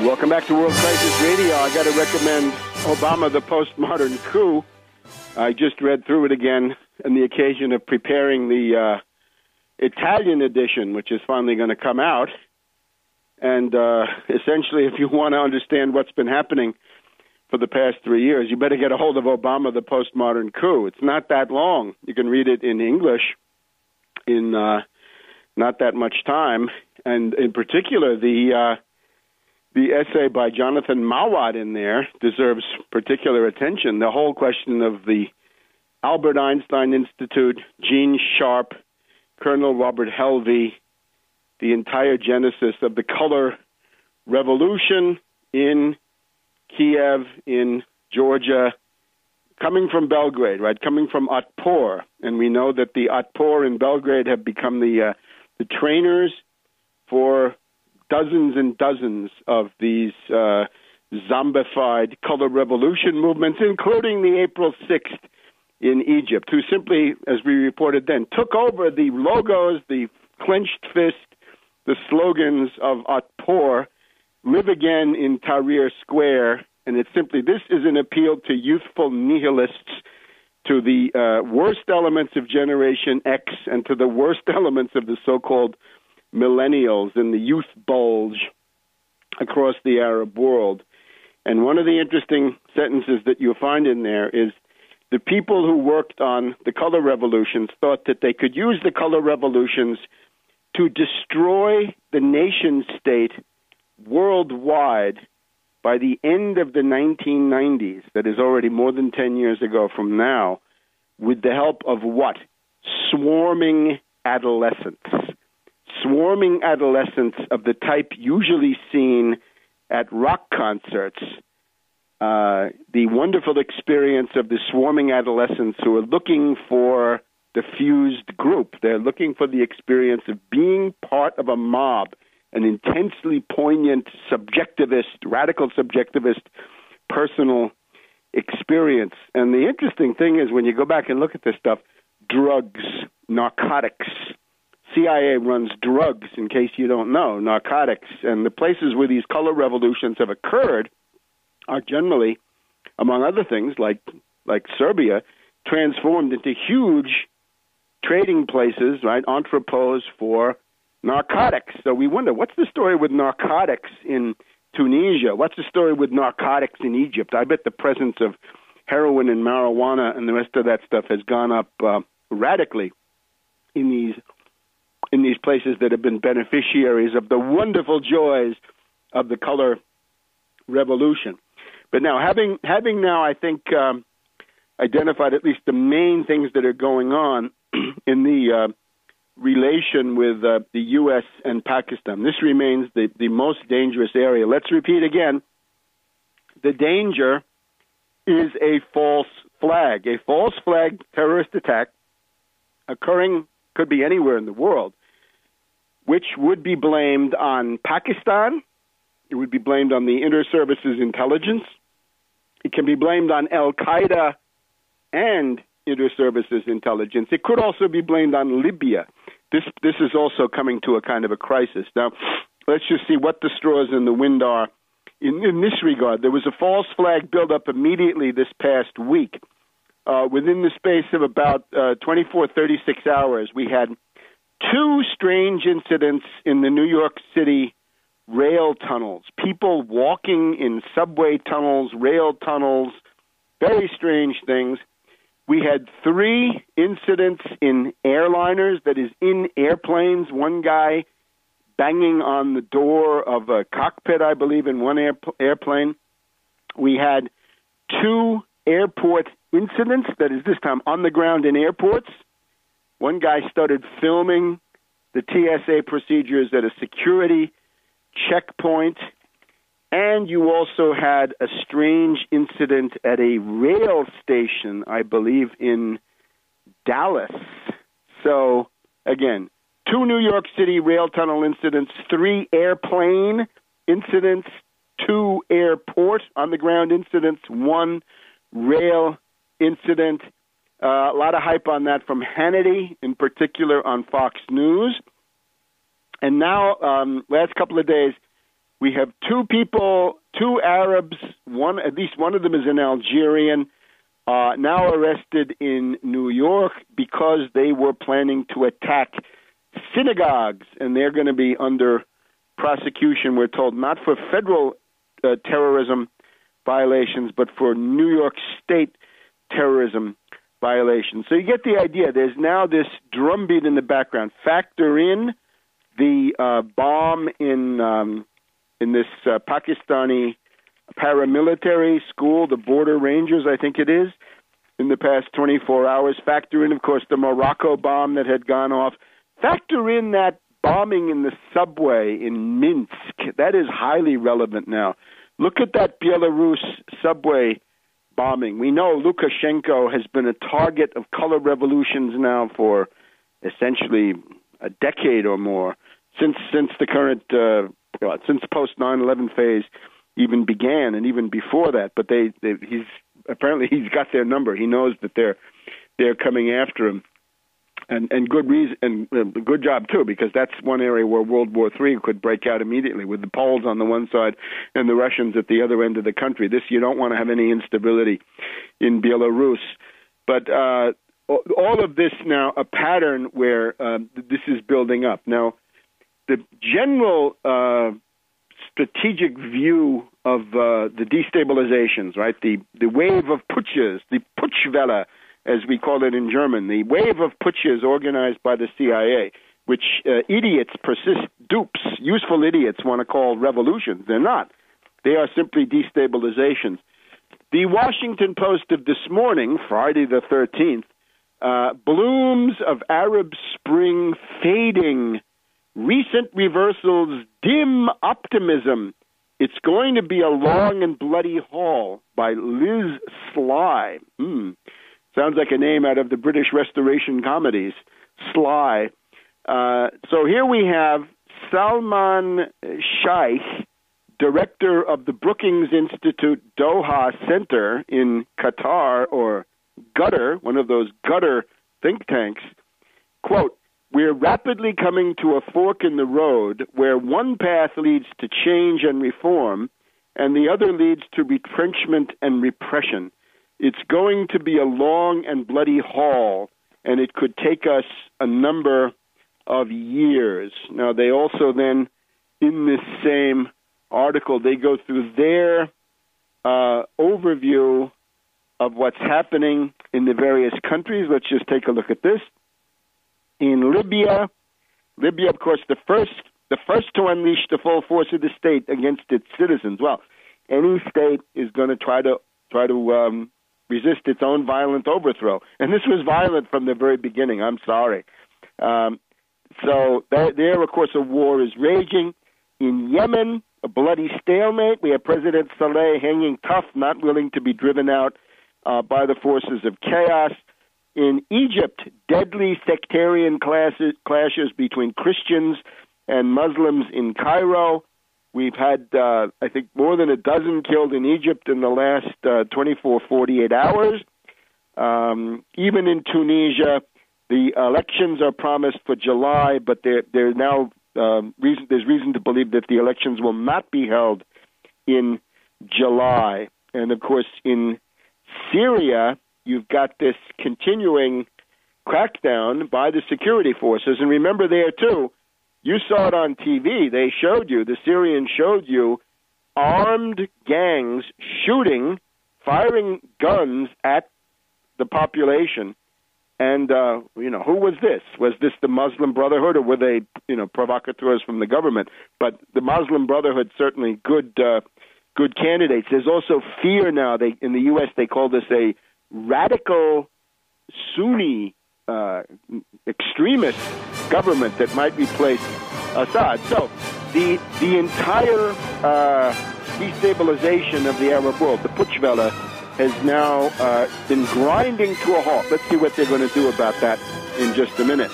Welcome back to World Crisis Radio. I got to recommend Obama, the Postmodern Coup. I just read through it again on the occasion of preparing the Italian edition, which is finally going to come out. And essentially, if you want to understand what's been happening for the past 3 years, you better get a hold of Obama, the Postmodern Coup. It's not that long. You can read it in English in not that much time. And in particular, the essay by Jonathan Mawad in there deserves particular attention. The whole question of the Albert Einstein Institute, Gene Sharp, Colonel Robert Helvey, the entire genesis of the color revolution in Kiev, in Georgia, coming from Belgrade, right? Coming from Otpor. And we know that the Otpor in Belgrade have become the trainers for dozens and dozens of these zombified color revolution movements, including the April 6th in Egypt, who simply, as we reported then, took over the logos, the clenched fist, the slogans of Otpor, live again in Tahrir Square. And it's simply, this is an appeal to youthful nihilists, to the worst elements of Generation X and to the worst elements of the so-called millennials and the youth bulge across the Arab world. And one of the interesting sentences that you'll find in there is the people who worked on the color revolutions thought that they could use the color revolutions to destroy the nation state worldwide by the end of the 1990s, that is already more than 10 years ago from now, with the help of what? Swarming adolescents. Swarming adolescents of the type usually seen at rock concerts. The wonderful experience of the swarming adolescents who are looking for the fused group. They're looking for the experience of being part of a mob, an intensely poignant, subjectivist, radical subjectivist, personal experience. And the interesting thing is when you go back and look at this stuff, drugs, narcotics. CIA runs drugs, in case you don't know, narcotics. And the places where these color revolutions have occurred are generally, among other things, like Serbia, transformed into huge trading places, right, entrepôts for narcotics. So we wonder, what's the story with narcotics in Tunisia? What's the story with narcotics in Egypt? I bet the presence of heroin and marijuana and the rest of that stuff has gone up radically in these places that have been beneficiaries of the wonderful joys of the color revolution. But now, having now, I think, identified at least the main things that are going on in the relation with the U.S. and Pakistan. This remains the most dangerous area. Let's repeat again. The danger is a false flag terrorist attack occurring, could be anywhere in the world, which would be blamed on Pakistan. It would be blamed on the Inter-Services Intelligence. It can be blamed on Al-Qaeda and Inter-Services Intelligence. It could also be blamed on Libya. This is also coming to a kind of a crisis. Now, let's just see what the straws in the wind are in this regard. There was a false flag buildup immediately this past week. Within the space of about 24, 36 hours, we had two strange incidents in the New York City rail tunnels. People walking in subway tunnels, rail tunnels, very strange things. We had three incidents in airliners, that is, in airplanes. One guy banging on the door of a cockpit, I believe, in one airplane. We had two airport incidents, that is, this time on the ground in airports. One guy started filming the TSA procedures at a security checkpoint. And you also had a strange incident at a rail station, I believe, in Dallas. So, again, two New York City rail tunnel incidents, three airplane incidents, two airport on-the-ground incidents, one rail incident. A lot of hype on that from Hannity, in particular on Fox News. And now, last couple of days, We have two people, two Arabs, at least one of them is an Algerian, now arrested in New York because they were planning to attack synagogues, and they're going to be under prosecution, we're told, not for federal terrorism violations, but for New York State terrorism violations. So you get the idea. There's now this drumbeat in the background. Factor in the bomb in this Pakistani paramilitary school, the Border Rangers, I think it is, in the past 24 hours. Factor in, of course, the Morocco bomb that had gone off. Factor in that bombing in the subway in Minsk. That is highly relevant now. Look at that Belarus subway bombing. We know Lukashenko has been a target of color revolutions now for essentially a decade or more, since the current, since post 9/11 phase even began, and even before that. But he's got their number. He knows that they're coming after him, and good reason, and good job too, because that's one area where World War III could break out immediately, with the Poles on the one side and the Russians at the other end of the country. You don't want to have any instability in Belarus. But all of this now, a pattern where this is building up. Now, the general strategic view of the destabilizations, right? The wave of putsches, the Putschwelle, as we call it in German, the wave of putsches organized by the CIA, which idiots, dupes, useful idiots want to call revolutions. They're not. They are simply destabilizations. The Washington Post of this morning, Friday the 13th, blooms of Arab Spring fading, recent reversals, dim optimism. It's going to be a long and bloody haul by Liz Sly. Sounds like a name out of the British Restoration comedies, Sly. So here we have Salman Sheikh, director of the Brookings Institute Doha Center in Qatar, or Gutter, one of those gutter think tanks. Quote, "We're rapidly coming to a fork in the road where one path leads to change and reform, and the other leads to retrenchment and repression. It's going to be a long and bloody haul, and it could take us a number of years." Now, they also then, in this same article, they go through their overview of what's happening in the various countries. Let's just take a look at this. In Libya, of course, the first to unleash the full force of the state against its citizens. Well, any state is going to try to resist its own violent overthrow, and this was violent from the very beginning. I'm sorry. So there, of course, a war is raging. In Yemen, a bloody stalemate. We have President Saleh hanging tough, not willing to be driven out by the forces of chaos. In Egypt, deadly sectarian clashes between Christians and Muslims in Cairo. We've had, I think, more than a dozen killed in Egypt in the last 24, 48 hours. Even in Tunisia, the elections are promised for July, but there's now there's reason to believe that the elections will not be held in July. And, of course, in Syria, you've got this continuing crackdown by the security forces. And remember there, too, you saw it on TV. They showed you, the Syrians showed you, armed gangs shooting, firing guns at the population. And, who was this? Was this the Muslim Brotherhood, or were they, provocateurs from the government? But the Muslim Brotherhood, certainly good candidates. There's also fear now. In the U.S., they call this a radical Sunni extremist government that might replace Assad. So the entire destabilization of the Arab world, the Putschwelle, has now been grinding to a halt. Let's see what they're going to do about that in just a minute.